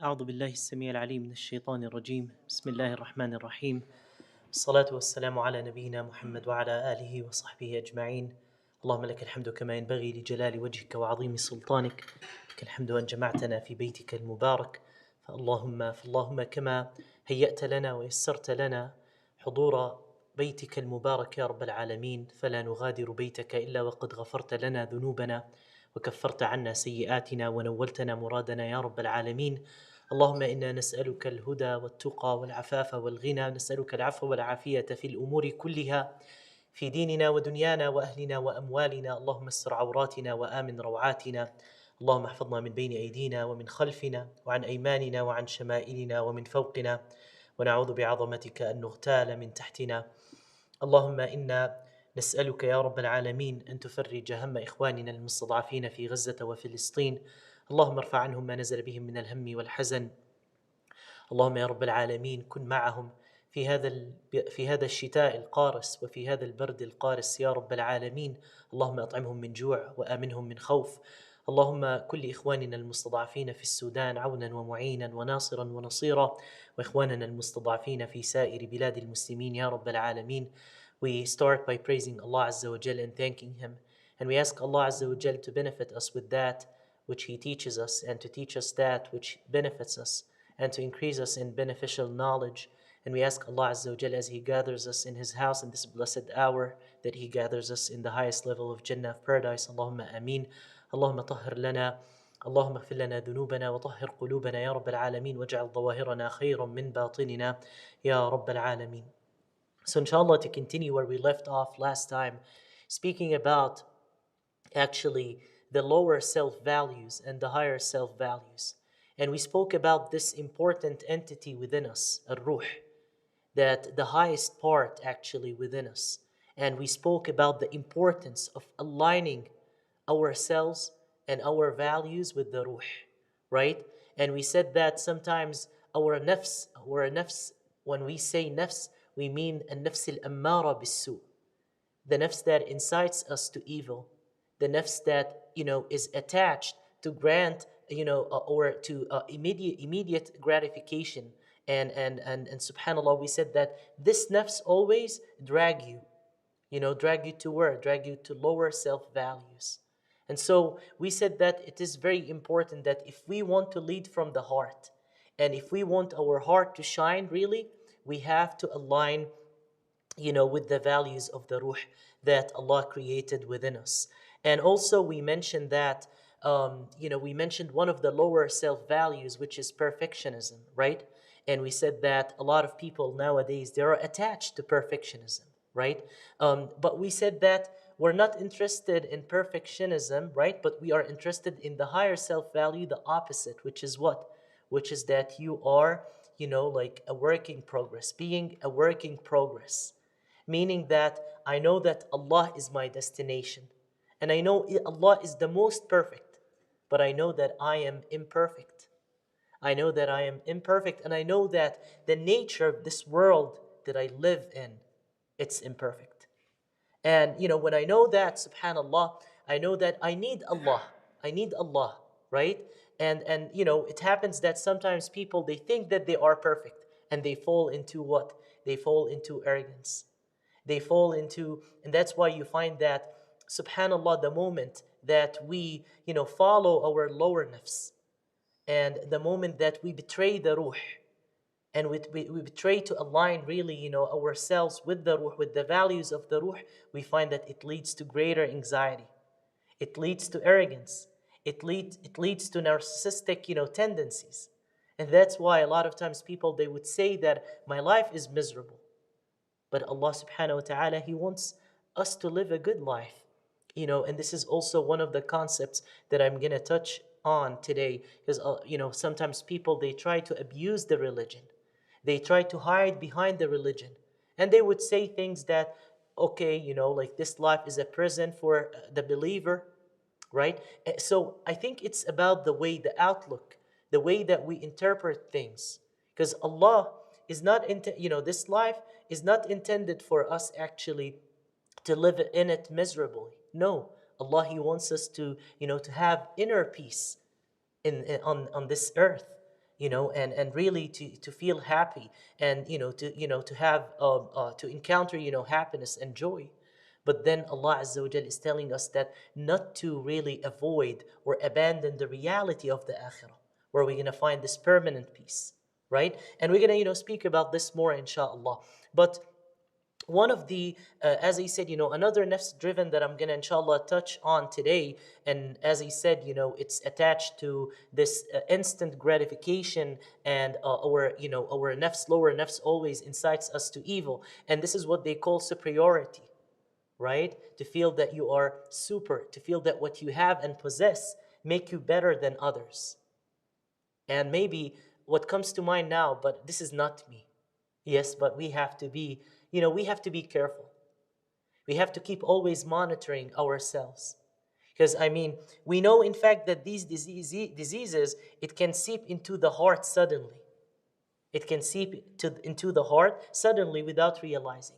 أعوذ بالله السميع العليم من الشيطان الرجيم. بسم الله الرحمن الرحيم. الصلاة والسلام على نبينا محمد وعلى آله وصحبه أجمعين. اللهم لك الحمد كما ينبغي لجلال وجهك وعظيم سلطانك. لك الحمد أن جمعتنا في بيتك المبارك. فاللهم كما هيأت لنا ويسرت لنا حضور بيتك المبارك يا رب العالمين، فلا نغادر بيتك إلا وقد غفرت لنا ذنوبنا وكفرت عنا سيئاتنا ونولتنا مرادنا يا رب العالمين. اللهم إنا نسألك الهدى والتقى والعفاف والغنى، نسألك العفو والعافية في الأمور كلها، في ديننا ودنيانا وأهلنا وأموالنا. اللهم استر عوراتنا وآمن روعاتنا. اللهم احفظنا من بين أيدينا ومن خلفنا وعن أيماننا وعن شمائلنا ومن فوقنا، ونعوذ بعظمتك أن نغتال من تحتنا. اللهم إنا نسألك يا رب العالمين أن تفرج هم إخواننا المستضعفين في غزة وفلسطين. اللهم ارفع عنهم ما نزل بهم من الهم والحزن. اللهم يا رب العالمين كن معهم في هذا الشتاء القارس وفي هذا البرد القارس يا رب العالمين. اللهم أطعمهم من جوع وآمنهم من خوف. اللهم كن لإخواننا المستضعفين في السودان عونا ومعينا وناصرا ونصيرا، وإخواننا المستضعفين في سائر بلاد المسلمين يا رب العالمين. We start by praising Allah Azza wa Jal and thanking Him, and we ask Allah Azza wa Jal to benefit us with that which He teaches us, and to teach us that which benefits us, and to increase us in beneficial knowledge. And we ask Allah Azza wa Jal, as He gathers us in His house in this blessed hour, that He gathers us in the highest level of Jannah of Paradise. Allahumma ameen. Allahumma tahhir lana, اللهم اغفر لنا ذنوبنا وطهر قلوبنا يا رب العالمين، واجعل ظواهرنا خيرا من باطننا يا رب العالمين. So inshallah, to continue where we left off last time, speaking about actually the lower self-values and the higher self-values. And we spoke about this important entity within us, al-ruh, that the highest part actually within us. And we spoke about the importance of aligning ourselves and our values with the ruh, right? And we said that sometimes our nafs, when we say nafs, we mean an-nafs al-ammara bis-su, the nafs that incites us to evil, the nafs that is attached to grant or to immediate gratification, and subhanallah, we said that this nafs always drag you to where? Drag you to lower self-values. And so we said that it is very important that if we want to lead from the heart, and if we want our heart to shine really, we have to align with the values of the ruh that Allah created within us. And also we mentioned that we mentioned one of the lower self-values, which is perfectionism, right? And we said that a lot of people nowadays, they are attached to perfectionism, right? But we said that we're not interested in perfectionism, right? But we are interested in the higher self-value, the opposite, which is what? Which is that you are, like a work in progress, being a work in progress. Meaning that I know that Allah is my destination, and I know Allah is the most perfect, but I know that I am imperfect. I know that I am imperfect, and I know that the nature of this world that I live in, it's imperfect. And when I know that, subhanallah, I know that I need Allah. I need Allah, right? And it happens that sometimes people, they think that they are perfect, and they fall into what? They fall into arrogance. They fall into, and that's why you find that, subhanallah, the moment that we, follow our lower nafs, and the moment that we betray the ruh, and we betray to align really, ourselves with the ruh, with the values of the ruh, we find that it leads to greater anxiety. It leads to arrogance. It leads to narcissistic, tendencies. And that's why a lot of times people, they would say that my life is miserable. But Allah subhanahu wa ta'ala, He wants us to live a good life. And this is also one of the concepts that I'm going to touch on today. Because, sometimes people, they try to abuse the religion. They try to hide behind the religion. And they would say things that, okay, like this life is a prison for the believer, right? So I think it's about the way, the outlook, the way that we interpret things. Because Allah is not, this life is not intended for us actually to live in it miserably. No, Allah, He wants us to, to have inner peace on this earth. and really to feel happy, and to have to encounter happiness and joy. But then Allah Azza wa Jal is telling us that not to really avoid or abandon the reality of the akhirah, where we're going to find this permanent peace, right? And we're going to speak about this more inshallah. But one of the as I said, another nafs driven that I'm gonna inshallah touch on today, and as I said, it's attached to this instant gratification, and our nafs, lower nafs, always incites us to evil, and this is what they call superiority, right? To feel that you are super, to feel that what you have and possess make you better than others. And maybe what comes to mind now, but this is not me. Yes, but we have to be, we have to be careful. We have to keep always monitoring ourselves. Because, I mean, we know in fact that these diseases, it can seep into the heart suddenly. It can seep into the heart suddenly without realizing.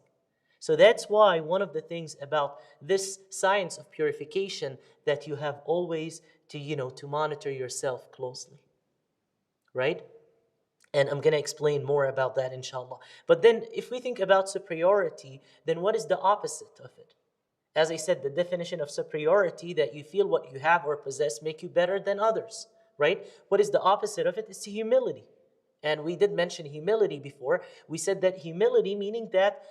So that's why one of the things about this science of purification, that you have always to monitor yourself closely, right? And I'm going to explain more about that inshallah. But then if we think about superiority, then what is the opposite of it? As I said, the definition of superiority, that you feel what you have or possess make you better than others, right? What is the opposite of it? It's humility. And we did mention humility before. We said that humility meaning that,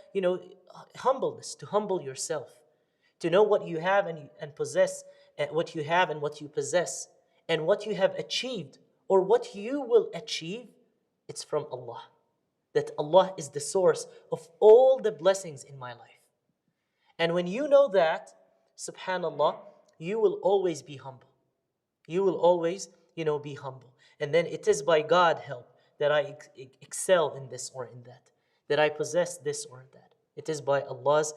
humbleness, to humble yourself, to know what you have and possess, what you have and what you possess, and what you have achieved or what you will achieve, it's from Allah. That Allah is the source of all the blessings in my life. And when you know that, subhanallah, you will always be humble. You will always, be humble. And then it is by God's help that I excel in this or in that I possess this or that. It is by Allah's,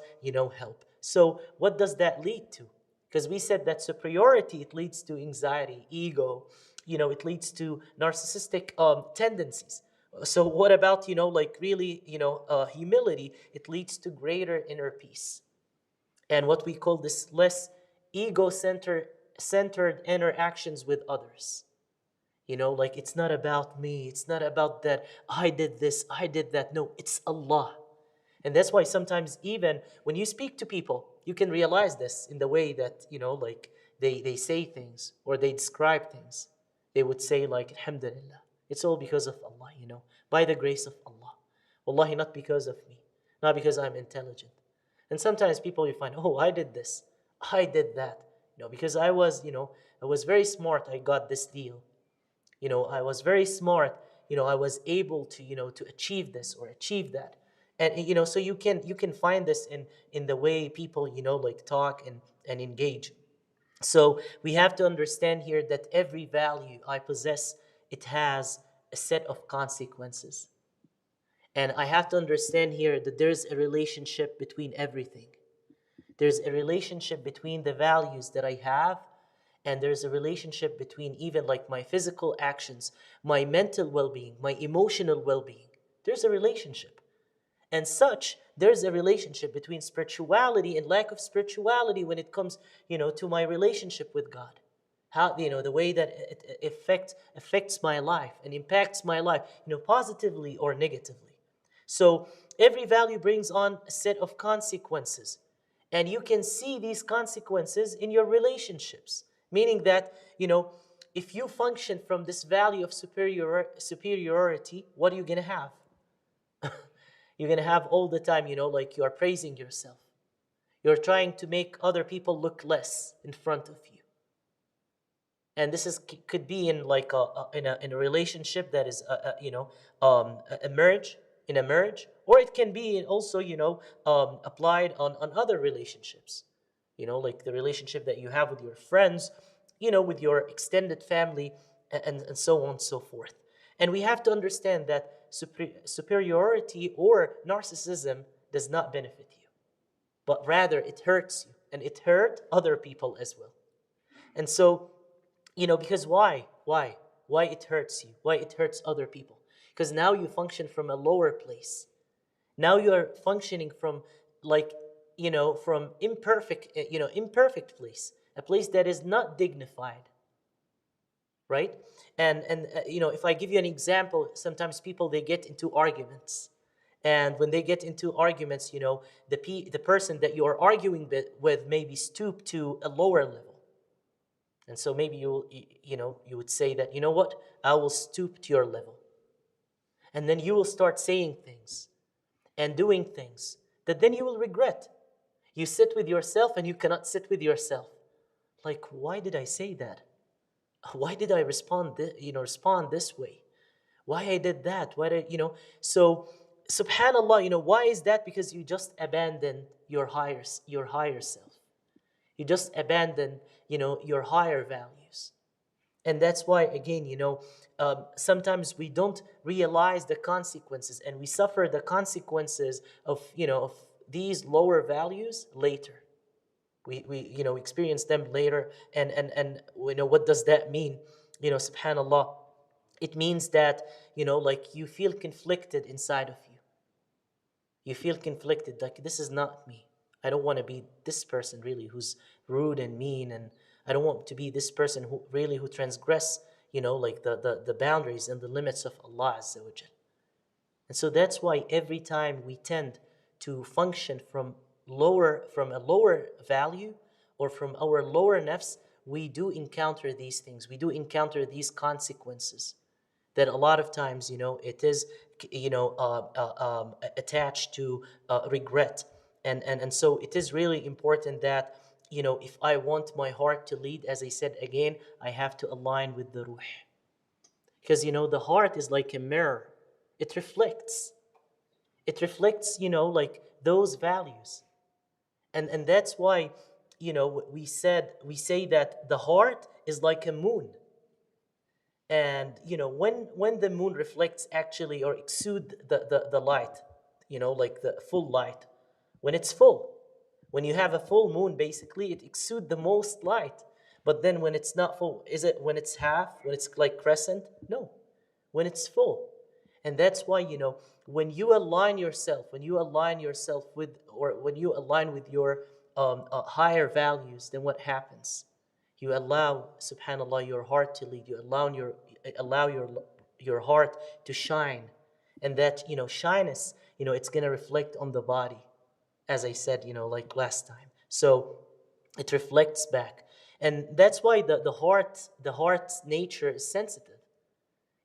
help. So what does that lead to? Because we said that superiority, it leads to anxiety, ego, it leads to narcissistic tendencies. So what about, like really, humility? It leads to greater inner peace. And what we call this less ego-centered interactions with others. Like it's not about me. It's not about that I did this, I did that. No, it's Allah. And that's why sometimes even when you speak to people, you can realize this in the way that, like they say things or they describe things. They would say like, Alhamdulillah, it's all because of Allah, by the grace of Allah. Wallahi, not because of me, not because I'm intelligent. And sometimes people you find, oh, I did this, I did that, because I was very smart, I got this deal. I was very smart, I was able to achieve this or achieve that. And so you can find this in the way people like talk and engage. So we have to understand here that every value I possess, it has a set of consequences. And I have to understand here that there's a relationship between everything. There's a relationship between the values that I have, and there's a relationship between even like my physical actions, my mental well-being, my emotional well-being. There's a relationship. And such, there's a relationship between spirituality and lack of spirituality when it comes, to my relationship with God. How, the way that it affects my life and impacts my life, positively or negatively. So every value brings on a set of consequences. And you can see these consequences in your relationships. Meaning that, if you function from this value of superiority, what are you going to have? You're going to have all the time, like you are praising yourself. You're trying to make other people look less in front of you. And this could be in like in a relationship that is a marriage, in a marriage, or it can be also applied on other relationships, like the relationship that you have with your friends, with your extended family, and so on and so forth. And we have to understand that superiority or narcissism does not benefit you, but rather it hurts you and it hurt other people as well. And so, because why? Why it hurts you? Why it hurts other people? Because now you function from a lower place. Now you are functioning from like, from imperfect place, a place that is not dignified. right? And if I give you an example, sometimes people, they get into arguments, and when they get into arguments, the person that you are arguing with maybe stoop to a lower level. And so maybe you would say that, you know what, I will stoop to your level. And then you will start saying things and doing things that then you will regret. You sit with yourself and you cannot sit with yourself. Like, why did I say that? Why did I respond this way? Why I did that? Why did, so subhanallah, why is that? Because you just abandon your higher self. You just abandon, your higher values. And that's why, again, sometimes we don't realize the consequences, and we suffer the consequences of these lower values later. We experience them later, and what does that mean? Subhanallah, it means that, like, you feel conflicted inside of you. You feel conflicted, like, this is not me. I don't want to be this person really who's rude and mean, and I don't want to be this person who transgress, like the boundaries and the limits of Allah Azza wa Jal. And so that's why every time we tend to function from a lower value, or from our lower nafs, we do encounter these things. We do encounter these consequences that a lot of times, it is, attached to regret. And so it is really important that, if I want my heart to lead, as I said again, I have to align with the ruh. Because, the heart is like a mirror. It reflects. It reflects, like those values. And that's why, we say that the heart is like a moon. And when the moon reflects, actually, or exude the light, like the full light, when it's full, when you have a full moon, basically it exudes the most light. But then when it's not full, is it when it's half, when it's like crescent? No, when it's full. And that's why, when you align yourself with, or when you align with your higher values, then what happens? You allow, subhanallah, your heart to lead. You allow your heart to shine. And that, shyness, it's going to reflect on the body, as I said, like last time. So it reflects back. And that's why the heart's nature is sensitive.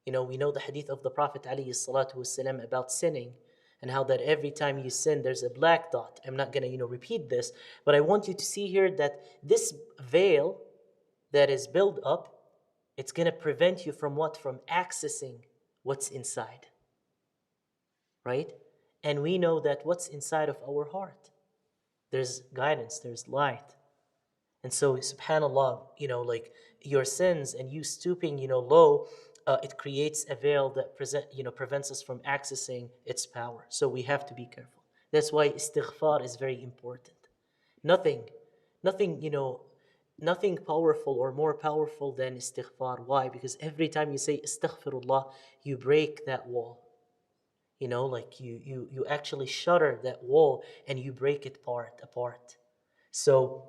We know the hadith of the Prophet ﷺ about sinning, and how that every time you sin, there's a black dot. I'm not going to, repeat this, but I want you to see here that this veil that is built up, it's going to prevent you from what? From accessing what's inside, right? And we know that what's inside of our heart, there's guidance, there's light. And so, subhanallah, like your sins and you stooping, low, it creates a veil that prevents us from accessing its power. So we have to be careful. That's why istighfar is very important. Nothing, nothing, nothing powerful or more powerful than istighfar. Why? Because every time you say astaghfirullah, you break that wall. Like you actually shatter that wall and you break it apart. So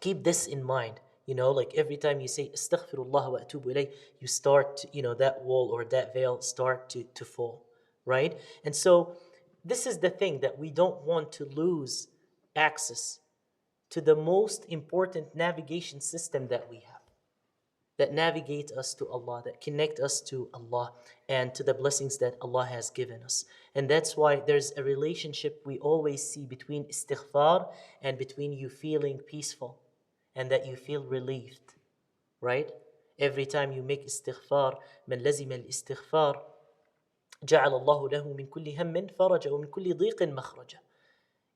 keep this in mind. Like every time you say astaghfirullah wa atubu ilayh, you start, that wall or that veil start to fall, right? And so this is the thing, that we don't want to lose access to the most important navigation system that we have, that navigate us to Allah, that connect us to Allah and to the blessings that Allah has given us. And that's why there's a relationship we always see between istighfar and between you feeling peaceful and that you feel relieved, right? Every time you make istighfar, من لزم الاستغفار جعل الله له من كل هم فرجا ومن كل ضيق مخرجا.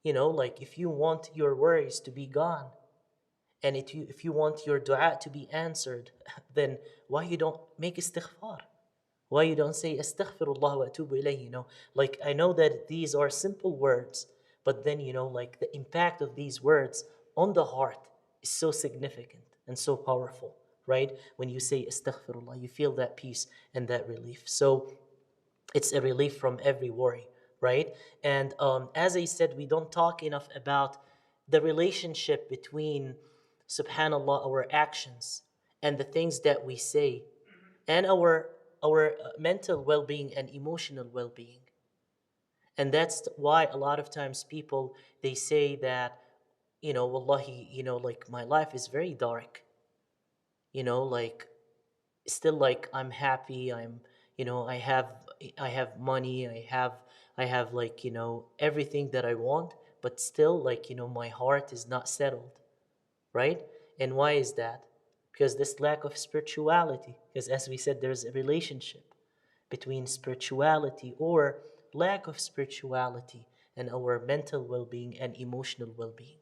Like if you want your worries to be gone, and if you want your dua to be answered, then why you don't make istighfar? Why you don't say astaghfirullah wa atubu ilayhi? Like I know that these are simple words, but then like the impact of these words on the heart is so significant and so powerful, right? When you say astaghfirullah, you feel that peace and that relief. So it's a relief from every worry, right? And as I said, we don't talk enough about the relationship between, subhanallah, our actions and the things that we say and our mental well-being and emotional well-being. And that's why a lot of times people, they say that, wallahi, like my life is very dark, like still, like I'm happy, I have money, I have like, everything that I want, but still, like, my heart is not settled, right? And why is that? Because this lack of spirituality, because as we said, there's a relationship between spirituality or lack of spirituality and our mental well-being and emotional well-being.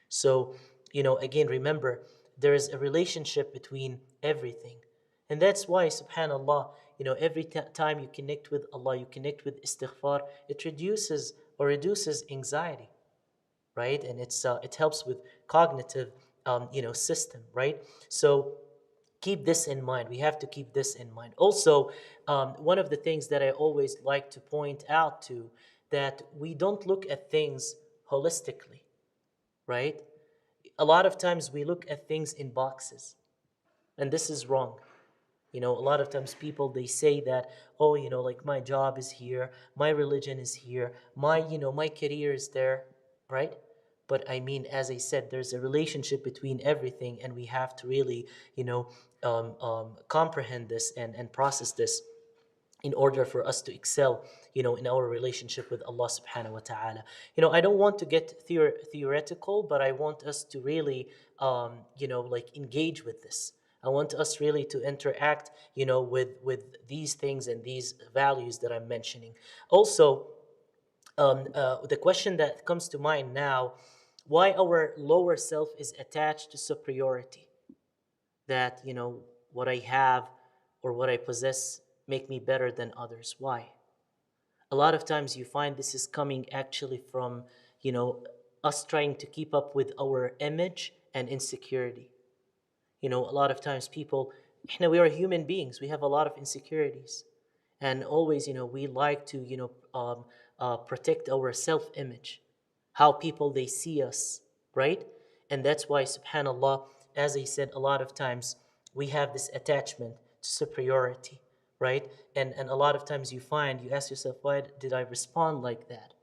So, again, remember, there is a relationship between everything. And that's why, subhanAllah, every time you connect with Allah, you connect with istighfar, it reduces anxiety, right? And it helps with cognitive, system, right? So keep this in mind. We have to keep this in mind. Also, one of the things that I always like to point out to, that we don't look at things holistically, right? A lot of times we look at things in boxes, and this is wrong. A lot of times people, they say that, oh, like my job is here, my religion is here, my career is there, right? But I mean, as I said, there's a relationship between everything, and we have to really, comprehend this and process this in order for us to excel, in our relationship with Allah subhanahu wa ta'ala. I don't want to get theoretical, but I want us to really, like engage with this. I want us really to interact, with these things and these values that I'm mentioning. Also, the question that comes to mind now, why our lower self is attached to superiority, that what I have or what I possess make me better than others. Why? A lot of times you find this is coming actually from, you know us trying to keep up with our image and insecurity. A lot of times people, we are human beings, we have a lot of insecurities, and always, we like to, protect our self-image, how people, they see us, right? And that's why, subhanallah, as I said, a lot of times we have this attachment to superiority, right? And a lot of times you ask yourself, why did I respond like that?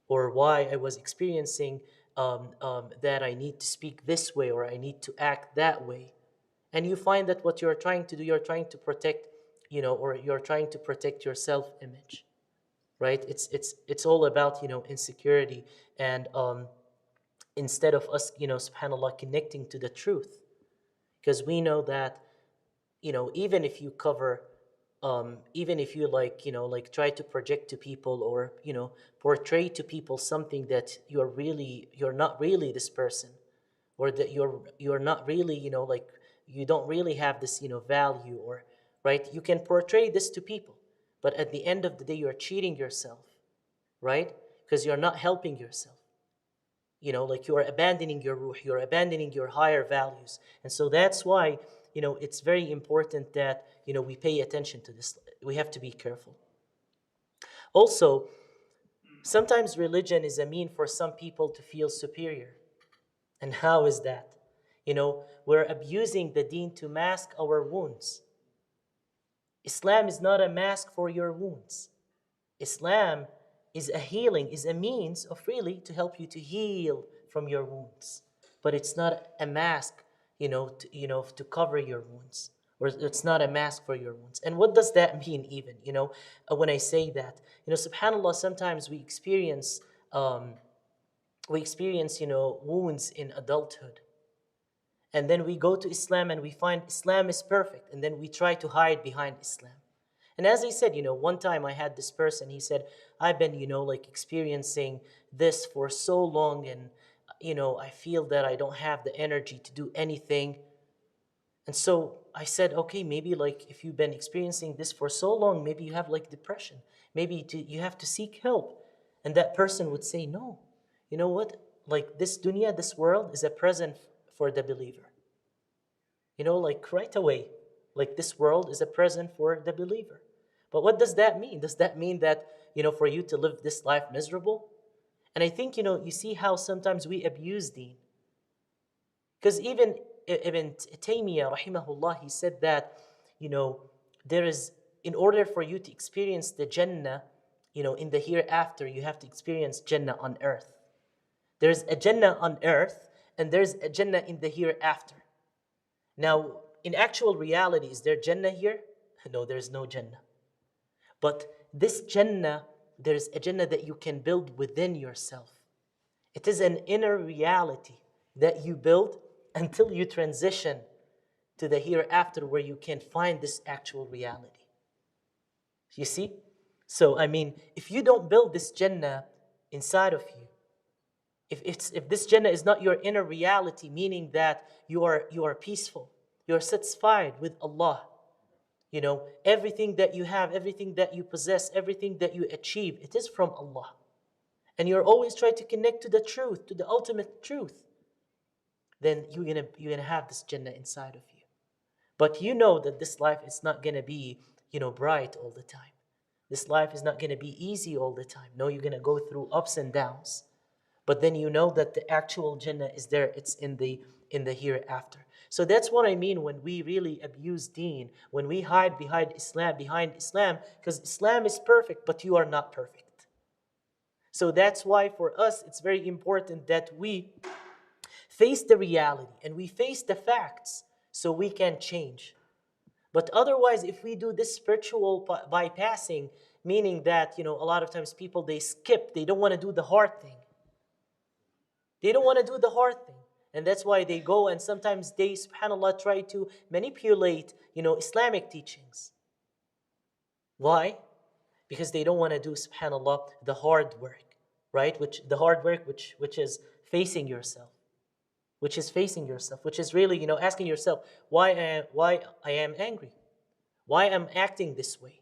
Or why I was experiencing, that I need to speak this way or I need to act that way. And you find that what you're trying to do, you're trying to protect, or you're trying to protect your self-image, right? It's all about, insecurity. And instead of us, subhanallah, connecting to the truth, because we know that, even if you cover, even if you, like, like try to project to people, or portray to people something that you're not really this person, or that you're not really, like, you don't really have this, value, or, right, you can portray this to people, but at the end of the day you're cheating yourself, right? Because you're not helping yourself, like you are abandoning your ruh, you're abandoning your higher values. And so that's why, it's very important that, we pay attention to this. We have to be careful. Also, sometimes religion is a mean for some people to feel superior. And how is that? We're abusing the deen to mask our wounds. Islam is not a mask for your wounds. Islam is a healing, is a means of really to help you to heal from your wounds. But it's not a mask, to cover your wounds. Or it's not a mask for your wounds. And what does that mean even, when I say that? SubhanAllah, sometimes we experience, wounds in adulthood. And then we go to Islam and we find Islam is perfect. And then we try to hide behind Islam. And as I said, one time I had this person, he said, I've been, like experiencing this for so long, and, I feel that I don't have the energy to do anything. And so I said, okay, maybe like if you've been experiencing this for so long, maybe you have like depression. Maybe you have to seek help. And that person would say, no, you know what? Like this dunya, this world is a present for the believer. Like right away, like this world is a present for the believer. But what does that mean? Does that mean that, for you to live this life miserable? And I think, you see how sometimes we abuse deen. Because even Ibn Taymiyyah, rahimahullah, he said that, you know, there is, in order for you to experience the Jannah, in the hereafter, you have to experience Jannah on earth. There's a Jannah on earth, and there's a Jannah in the hereafter. Now, in actual reality, is there Jannah here? No, there's no Jannah. But this Jannah, there's a Jannah that you can build within yourself. It is an inner reality that you build until you transition to the hereafter, where you can find this actual reality. You see? So, if you don't build this Jannah inside of you, if this Jannah is not your inner reality, meaning that you are peaceful, you are satisfied with Allah, everything that you have, everything that you possess, everything that you achieve, it is from Allah. And you're always trying to connect to the truth, to the ultimate truth, then you're gonna have this Jannah inside of you. But you know that this life is not gonna be, bright all the time. This life is not gonna be easy all the time. No, you're gonna go through ups and downs. But then you know that the actual Jannah is there. It's in the hereafter. So that's what I mean when we really abuse deen, when we hide behind Islam, because Islam is perfect, but you are not perfect. So that's why for us it's very important that we face the reality and we face the facts so we can change. But otherwise, if we do this spiritual bypassing, meaning that, a lot of times people, they don't want to do the hard thing. They don't want to do the hard thing. And that's why they go and sometimes they, subhanAllah, try to manipulate, Islamic teachings. Why? Because they don't want to do, subhanAllah, the hard work, right? Which is facing yourself. Which is really, asking yourself, why I am angry? Why I'm acting this way?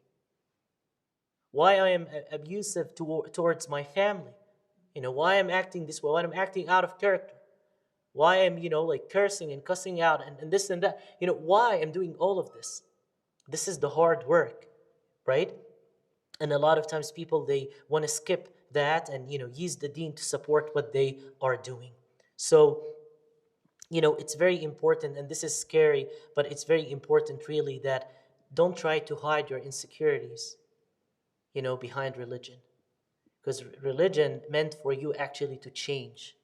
Why I am abusive towards my family? Why I'm acting this way? Why I'm acting out of character? Why I'm, cursing and cussing out and this and that? Why I'm doing all of this? This is the hard work, right? And a lot of times people, they want to skip that and, use the deen to support what they are doing. So, it's very important, and this is scary, but it's very important really that don't try to hide your insecurities, behind religion. Because religion meant for you actually to change,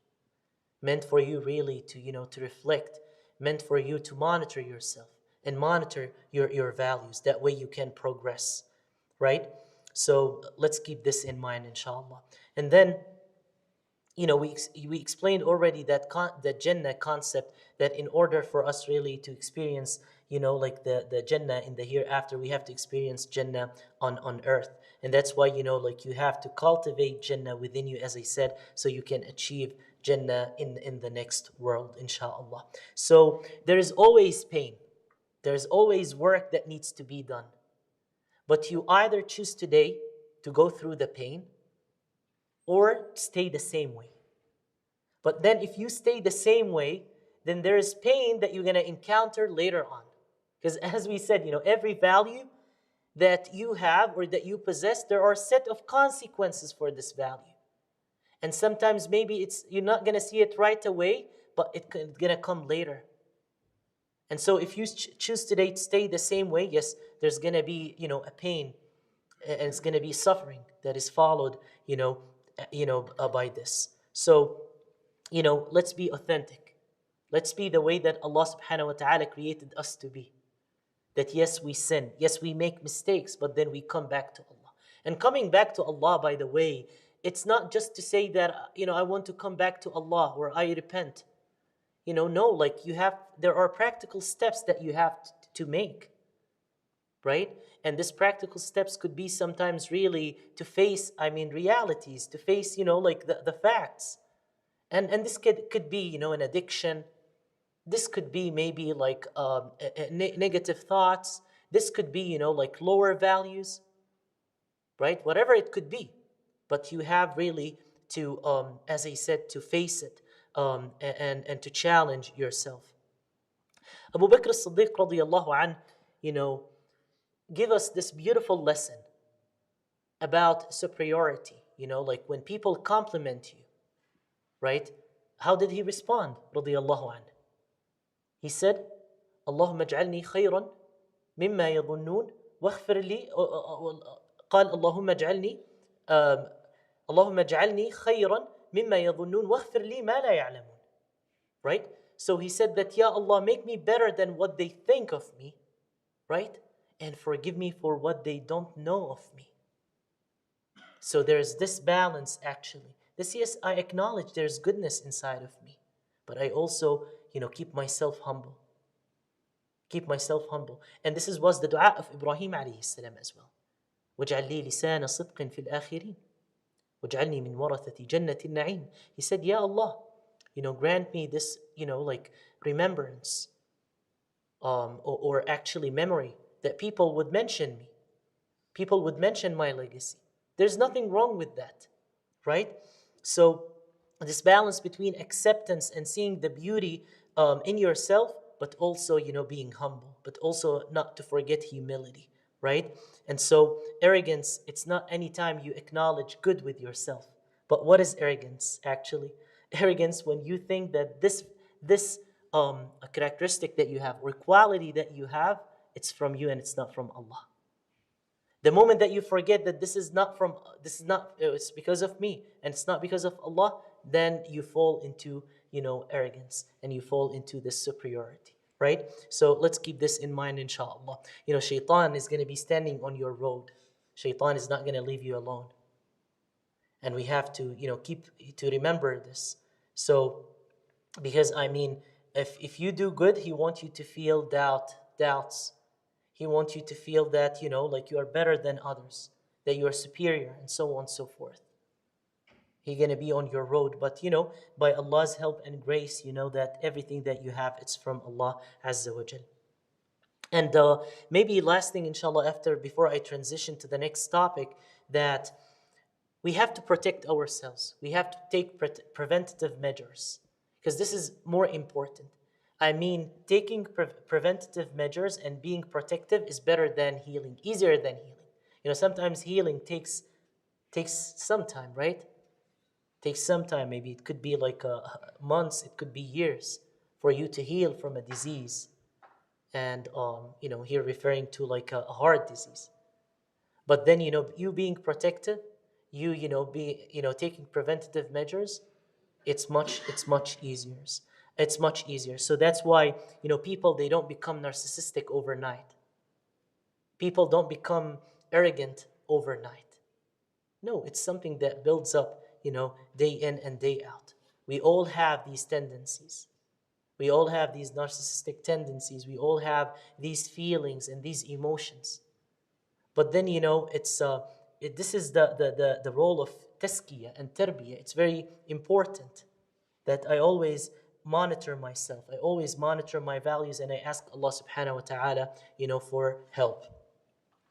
meant for you really to, to reflect, meant for you to monitor yourself and monitor your values. That way you can progress, right? So let's keep this in mind, inshallah. And then, we explained already that the Jannah concept, that in order for us really to experience, the Jannah in the hereafter, we have to experience Jannah on earth. And that's why, you have to cultivate Jannah within you, as I said, so you can achieve Jannah in the next world, inshallah. So there is always pain. There's always work that needs to be done. But you either choose today to go through the pain or stay the same way. But then if you stay the same way, then there is pain that you're going to encounter later on. Because as we said, every value that you have or that you possess, there are a set of consequences for this value. And sometimes maybe you're not going to see it right away, but it's going to come later. And so if you choose today to stay the same way, yes, there's going to be, a pain, and it's going to be suffering that is followed, by this. So, let's be authentic. Let's be the way that Allah subhanahu wa ta'ala created us to be. That yes, we sin, yes, we make mistakes, but then we come back to Allah. And coming back to Allah, by the way, it's not just to say that, I want to come back to Allah or I repent. No, there are practical steps that you have to make, right? And these practical steps could be sometimes really to face, realities, to face, the facts. And this could be, an addiction. This could be maybe negative thoughts. This could be, lower values, right? Whatever it could be. But you have really to, as I said, to face it and to challenge yourself. Abu Bakr as-Siddiq radiallahu anh, give us this beautiful lesson about superiority. When people compliment you, right? How did he respond? Radiallahu anh. He said, Allahumma aj'alni khayran mimma yadhunnun واغفر لي قال اللهم اجعلني um, اللهم اجعلني خيرا مما يظنون واغفر لي ما لا يعلمون. Right? So he said that, Ya Allah, make me better than what they think of me, right? And forgive me for what they don't know of me. So there's this balance actually. This, yes, I acknowledge there's goodness inside of me, but I also, keep myself humble. Keep myself humble. And this was the dua of Ibrahim alayhi salam as well. وَاجْعَلْ لِي لِسَانَ صِدْقٍ فِي الْآخِرِينَ وَاجْعَلْنِي مِنْ وَرَثَةِ جَنَّةِ النَّعِيمِ. He said, Ya Allah, grant me this, like remembrance, or actually memory, that people would mention me. People would mention my legacy. There's nothing wrong with that, right? So this balance between acceptance and seeing the beauty in yourself, but also, being humble, but also not to forget humility, right? And so arrogance, it's not any time you acknowledge good with yourself. But what is arrogance actually? Arrogance when you think that this a characteristic that you have or quality that you have, it's from you and it's not from Allah. The moment that you forget that it's because of me and it's not because of Allah, then you fall into, arrogance, and you fall into this superiority, right? So let's keep this in mind, inshallah. Shaitan is going to be standing on your road. Shaitan is not going to leave you alone. And we have to, keep to remember this. So, because if you do good, he wants you to feel doubts. He wants you to feel that, like you are better than others, that you are superior, and so on and so forth. He's going to be on your road. But, by Allah's help and grace, you know that everything that you have, it's from Allah Azza wa Jal. And maybe last thing, inshallah, before I transition to the next topic, that we have to protect ourselves. We have to take preventative measures, because this is more important. Taking preventative measures and being protective is better than healing, easier than healing. Sometimes healing takes some time, right? Takes some time. Maybe it could be like months, it could be years for you to heal from a disease. And here referring to like a heart disease. But then, you being protected, taking preventative measures, it's much easier. It's much easier. So that's why, people, they don't become narcissistic overnight. People don't become arrogant overnight. No, it's something that builds up, day in and day out. We all have these tendencies. We all have these narcissistic tendencies. We all have these feelings and these emotions. But then, this is the role of tazkiyah and tarbiyah. It's very important that I always monitor myself. I always monitor my values, and I ask Allah subhanahu wa ta'ala, for help.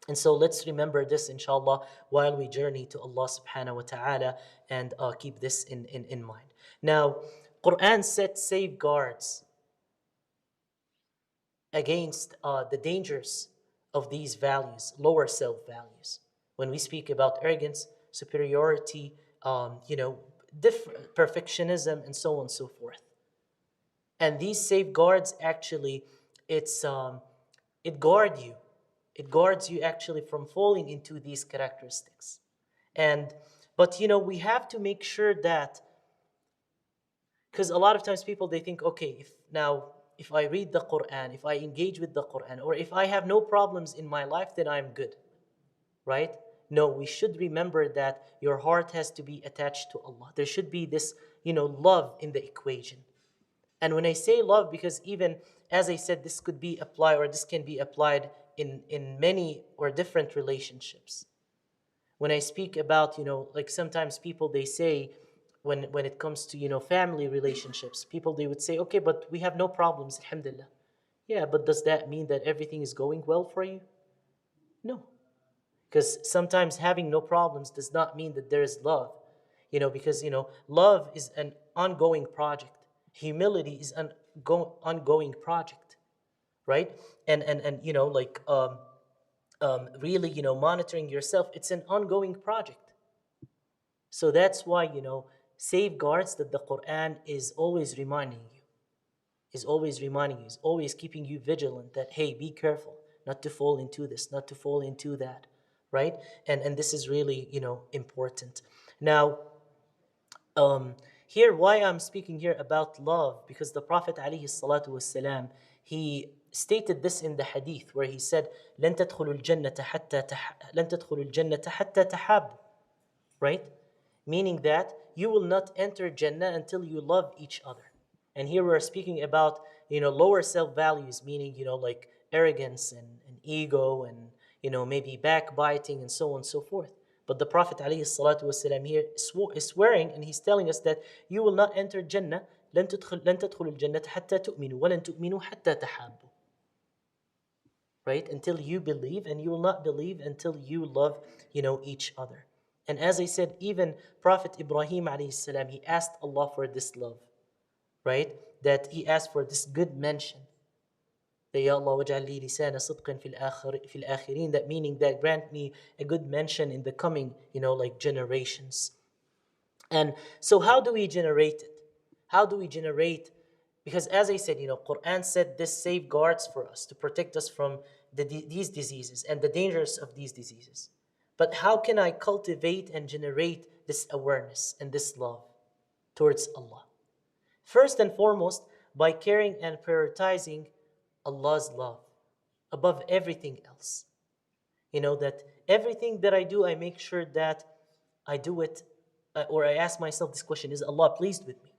And so let's remember this, inshallah, while we journey to Allah subhanahu wa ta'ala, and keep this in mind. Now, Quran sets safeguards against the dangers of these values, lower self values. When we speak about arrogance, superiority, perfectionism, and so on and so forth. And these safeguards actually, it guards you. It guards you actually from falling into these characteristics. But we have to make sure that, because a lot of times people, they think, okay, if I read the Quran, if I engage with the Quran, or if I have no problems in my life, then I'm good, right? No, we should remember that your heart has to be attached to Allah. There should be this, love in the equation. And when I say love, because even as I said, this could be applied, or this can be applied in many or different relationships. When I speak about, like sometimes people, they say, when it comes to, family relationships, people, they would say, okay, but we have no problems, alhamdulillah. Yeah, but does that mean that everything is going well for you? No. Because sometimes having no problems does not mean that there is love. Because, love is an ongoing project. Humility is an ongoing project, right? And really, monitoring yourself, it's an ongoing project. So that's why, safeguards that the Quran is always reminding you, is always keeping you vigilant that, hey, be careful. not to fall into this, not to fall into that, right? And this is really, important. Now, um, here, why I'm speaking here about love, because the Prophet alayhi salatu wasalam, he stated this in the hadith where he said, لن تدخلوا الجنة حتى لن تدخلوا الجنة حتى تحابوا, right? Meaning that you will not enter Jannah until you love each other. And here we're speaking about, lower self-values, meaning, like arrogance and ego and, maybe backbiting and so on and so forth. But the Prophet ﷺ here is swearing, and he's telling us that you will not enter Jannah لن تدخلوا الجنة حتى تؤمنوا ولن تؤمنوا حتى تحابوا, right? Until you believe, and you will not believe until you love, each other. And as I said, even Prophet Ibrahim alayhi salam, he asked Allah for this love, right? That he asked for this good mention. That Ya Allah waj'al li lisana sidqin fil akhirin, that meaning that grant me a good mention in the coming, like generations. And so how do we generate it? How do we generate? Because as I said, Quran said this safeguards for us to protect us from these diseases and the dangers of these diseases. But how can I cultivate and generate this awareness and this love towards Allah? First and foremost, by caring and prioritizing Allah's love above everything else. That everything that I do, I make sure that I do it, or I ask myself this question: is Allah pleased with me?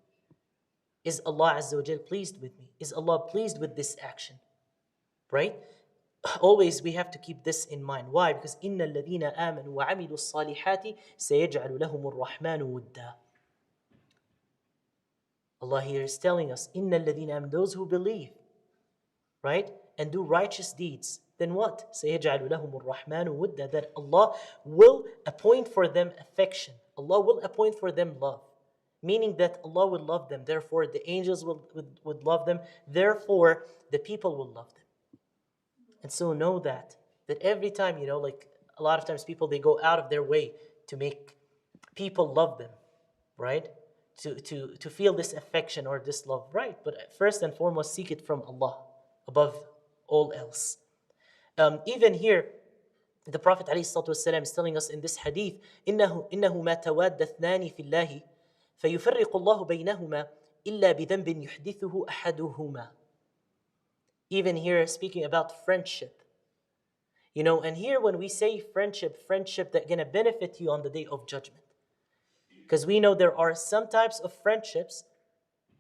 Is Allah Azza wa Jal pleased with me? Is Allah pleased with this action? Right? Always we have to keep this in mind. Why? Because إِنَّ الَّذِينَ آمَنُوا وَعَمِلُوا الصَّالِحَاتِ سَيَجْعَلُ لَهُمُ الرَّحْمَنُ وُدًّا. Allah here is telling us, إِنَّ الَّذِينَ آمَنُوا, those who believe, right? And do righteous deeds. Then what? سَيَجْعَلُ لَهُمُ الرَّحْمَنُ وُدًّا, that Allah will appoint for them affection. Allah will appoint for them love. Meaning that Allah will love them. Therefore, the angels would love them. Therefore, the people will love them. And so know that every time, like a lot of times people, they go out of their way to make people love them, right? To feel this affection or this love, right? But first and foremost, seek it from Allah above all else. Even here, the Prophet ﷺ is telling us in this hadith, إنه ما تواد اثنان في الله فيفرق الله بينهما إلا بذنب يحدثه أحدهما. Even here speaking about friendship. And here when we say friendship that gonna benefit you on the day of judgment. Because we know there are some types of friendships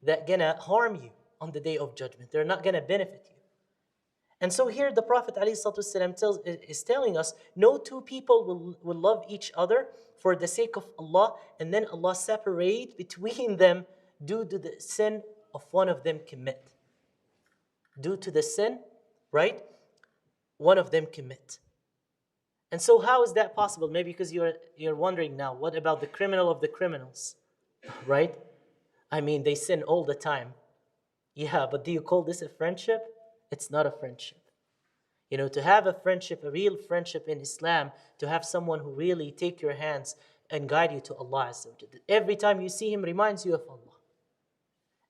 that gonna harm you on the day of judgment. They're not gonna benefit you. And so here the Prophet ﷺ is telling us, no two people will love each other for the sake of Allah, and then Allah separate between them due to the sin of one of them commit. Due to the sin, right? One of them commit. And so how is that possible? Maybe because you're wondering now, what about the criminal of the criminals? Right? I mean, they sin all the time. Yeah, but do you call this a friendship? It's not a friendship. To have a friendship, a real friendship in Islam, to have someone who really take your hands and guide you to Allah Azza wa Jalla. Every time you see him reminds you of Allah.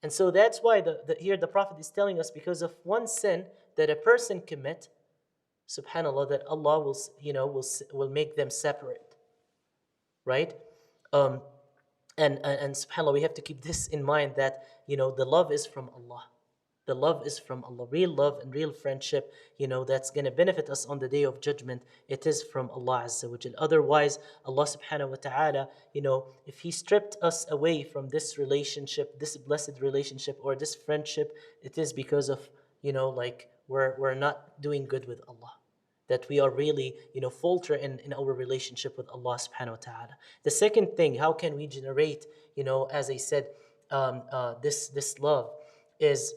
And so that's why here the Prophet is telling us, because of one sin that a person commit, subhanallah, that Allah will make them separate, right? And subhanallah, we have to keep this in mind, that the love is from Allah. The love is from Allah. Real love and real friendship, that's going to benefit us on the day of judgment. It is from Allah Azza wa Jal. Otherwise, Allah subhanahu wa ta'ala, if He stripped us away from this relationship, this blessed relationship or this friendship, it is because of, like we're not doing good with Allah. That we are really, falter in our relationship with Allah subhanahu wa ta'ala. The second thing, how can we generate, as I said, this love, is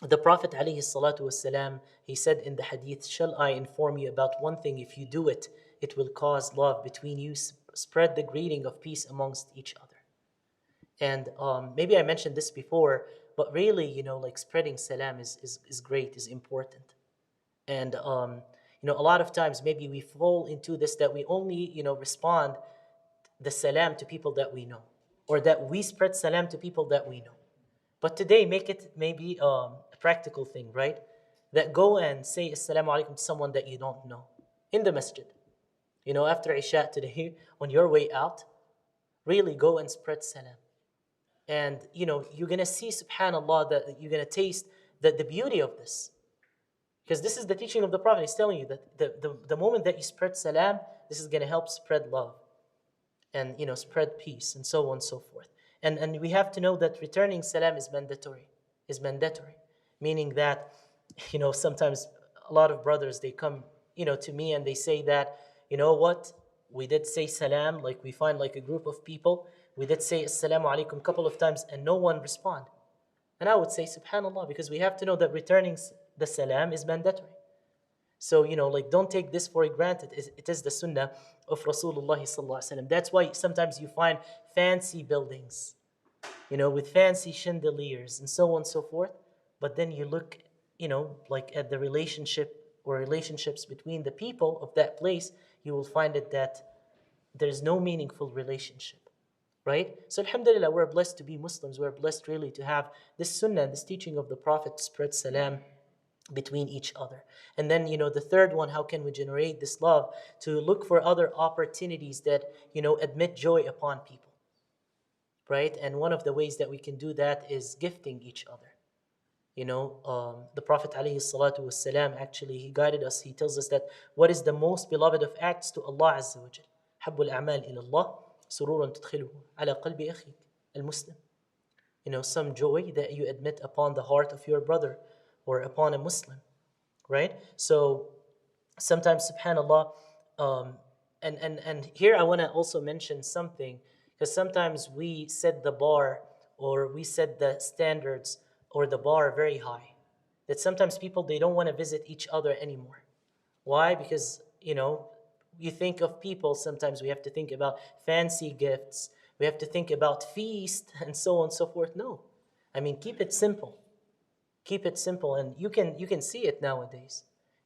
the Prophet ﷺ, he said in the hadith, shall I inform you about one thing? If you do it, it will cause love between you, spread the greeting of peace amongst each other. And maybe I mentioned this before, but really, like spreading salam is great, is important. And a lot of times maybe we fall into this, that we only, respond the salam to people that we know, or that we spread salam to people that we know. But today, make it maybe a practical thing, right? that go and say assalamu alaikum to someone that you don't know in the masjid. After Isha today, on your way out, really go and spread salam. And you're gonna see, subhanAllah, that you're gonna taste the beauty of this. Because this is the teaching of the Prophet. He's telling you that the moment that you spread salam, this is gonna help spread love and spread peace and so on and so forth. And we have to know that returning salam is mandatory, meaning that sometimes a lot of brothers, they come to me and they say that, what, we did say salam, like we find like a group of people, we did say assalamu alaikum a couple of times and no one respond. And I would say subhanallah, because we have to know that returning the salam is mandatory. So, like, don't take this for granted. It is the sunnah of Rasulullah sallallahu alaihi wasallam. That's why sometimes you find fancy buildings, with fancy chandeliers and so on and so forth. But then you look, like at the relationship or relationships between the people of that place, you will find it that there's no meaningful relationship, right? So alhamdulillah, we're blessed to be Muslims. We're blessed really to have this sunnah, this teaching of the Prophet to spread salam between each other. And then, the third one, how can we generate this love? To look for other opportunities that, admit joy upon people, right? And one of the ways that we can do that is gifting each other. The Prophet ﷺ, actually, he guided us. He tells us that what is the most beloved of acts to Allah Azza wa Jal? حب الأعمال إلى الله سرورا تدخله على قلب أخيك المسلم. Some joy that you admit upon the heart of your brother or upon a Muslim, right? So sometimes, subhanAllah, and here I want to also mention something, because sometimes we set the bar or we set the standards or the bar very high, that sometimes people, they don't want to visit each other anymore. Why? Because, you think of people, sometimes we have to think about fancy gifts, we have to think about feast and so on and so forth. No, I mean, keep it simple. Keep it simple, and you can see it nowadays.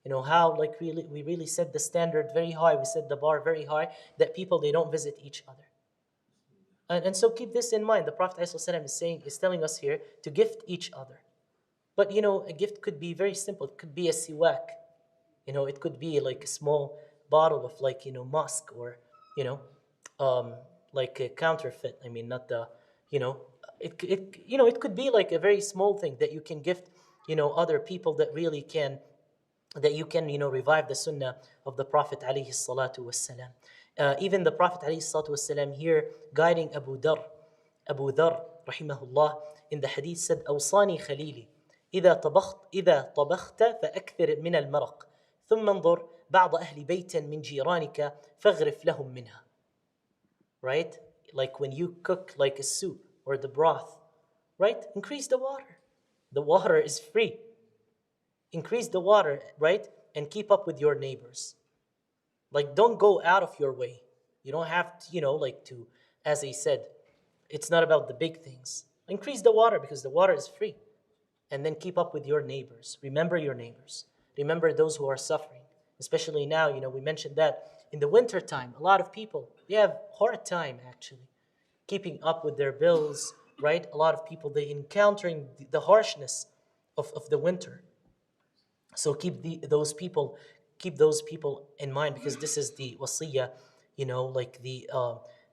How, like, we really set the standard very high, we set the bar very high, that people, they don't visit each other. And so keep this in mind. The Prophet ﷺ is telling us here to gift each other. But a gift could be very simple. It could be a siwak. It could be like a small bottle of, like, musk, or like a counterfeit. I mean, not the it could be like a very small thing that you can gift other people, that really can, that you can revive the sunnah of the Prophet alayhi salatu wassalam. Even the Prophet alayhi salatu wassalam here, guiding Abu Dhar rahimahullah, in the hadith said, أوصاني خليلي إذا طبخت فأكثر من المرق ثم انظر بعض أهل بيت من جيرانك فاغرف لهم منها. Right? Like when you cook like a soup or the broth, right? Increase the water. The water is free. Increase the water, right? And keep up with your neighbors. Like, don't go out of your way. You don't have to, like, to, as I said, it's not about the big things. Increase the water because the water is free. And then keep up with your neighbors. Remember your neighbors. Remember those who are suffering. Especially now, we mentioned that in the winter time, a lot of people, they have hard time actually keeping up with their bills, right? A lot of people, they encountering the harshness of the winter. So keep those people in mind, because this is the wasiyah, like the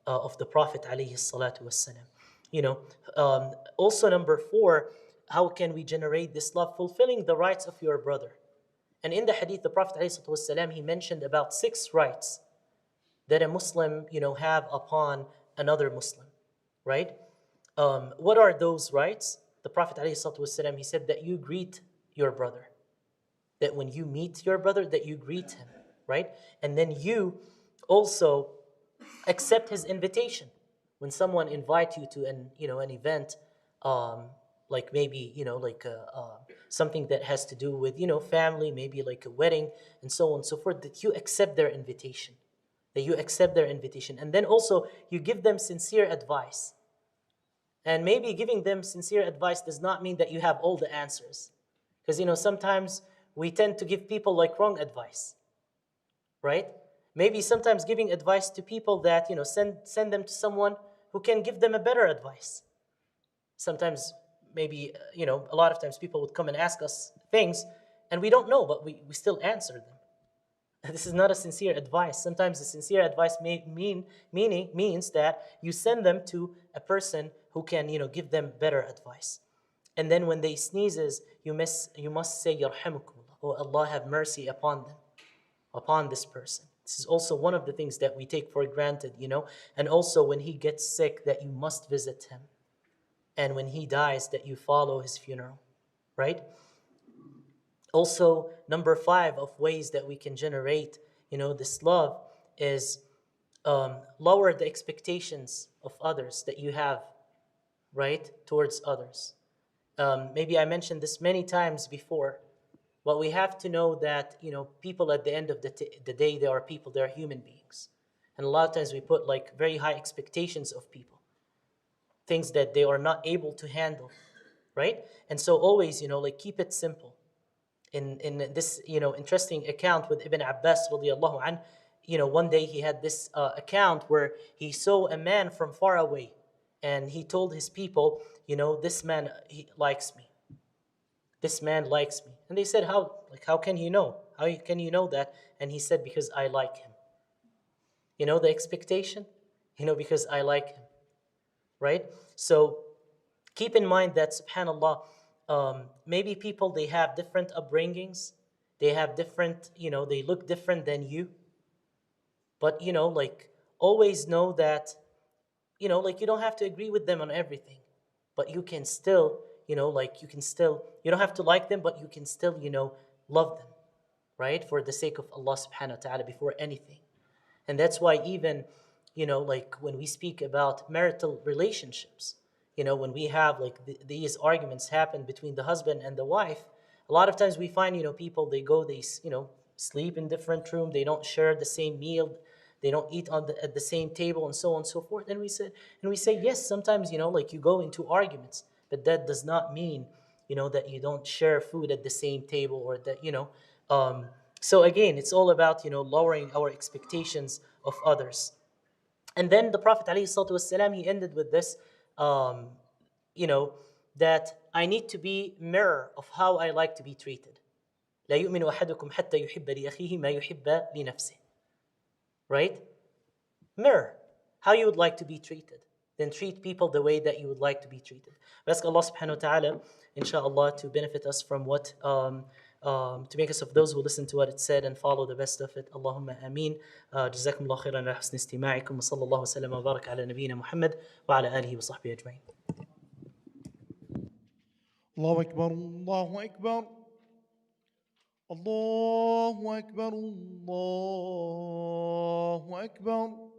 of the Prophet alayhi salatu wassalam. Also, number 4, how can we generate this love? Fulfilling the rights of your brother. And in the hadith, the Prophet alayhi salatu wassalam, he mentioned about 6 rights that a Muslim, have upon another Muslim, right? What are those rights? The Prophet ﷺ, he said that you greet your brother. That when you meet your brother, that you greet him, right? And then you also accept his invitation. When someone invites you to an event, like maybe, something that has to do with, family, maybe like a wedding and so on and so forth, that you accept their invitation. And then also you give them sincere advice. And maybe giving them sincere advice does not mean that you have all the answers. Because, sometimes we tend to give people like wrong advice, right? Maybe sometimes giving advice to people that, send them to someone who can give them a better advice. Sometimes maybe, a lot of times people would come and ask us things, And we don't know, but we still answer them. This is not a sincere advice. Sometimes the sincere advice means that you send them to a person who can, give them better advice. And then when they sneezes, you must say Yarhamukumullah. Oh, Allah have mercy upon them, upon this person. This is also one of the things that we take for granted, And also when he gets sick, that you must visit him. And when he dies, that you follow his funeral, right? Also, number 5 of ways that we can generate, this love is lower the expectations of others that you have, right, towards others. Maybe I mentioned this many times before, but we have to know that, people at the end of the day, they are people, they are human beings. And a lot of times we put like very high expectations of people, things that they are not able to handle, right? And so always, like keep it simple. In this, interesting account with Ibn Abbas radiallahu anh, one day he had this account where he saw a man from far away, and he told his people, this man, he likes me. This man likes me. And they said, how can you know? How can you know that? And he said, because I like him. The expectation, because I like him, right? So keep in mind that, subhanAllah, maybe people, they have different upbringings. They have different, they look different than you. But, like, always know that, like, you don't have to agree with them on everything. But you can still, you don't have to like them, but you can still, love them, right? For the sake of Allah subhanahu wa ta'ala before anything. And that's why even, like when we speak about marital relationships, when we have like these arguments happen between the husband and the wife, a lot of times we find, people, they sleep in different room, they don't share the same meal, they don't eat at the same table, and so on and so forth. And we say yes, sometimes, like you go into arguments, but that does not mean, that you don't share food at the same table, or that, so again, it's all about, lowering our expectations of others. And then the Prophet ﷺ, he ended with this, um, that I need to be mirror of how I like to be treated. لا يؤمن أحدكم حتى يحب لأخيه ما يحب لنفسه. Right? Mirror how you would like to be treated. Then treat people the way that you would like to be treated. We ask Allah subhanahu wa ta'ala, inshallah, to benefit us from what, to make us of those who listen to what it said and follow the best of it. Allahumma ameen. جزاكم الله خيرا على حسن استماعكم وصلى الله وسلم وبارك على نبينا محمد وعلى آله وصحبه أجمعين. الله أكبر الله أكبر الله أكبر الله أكبر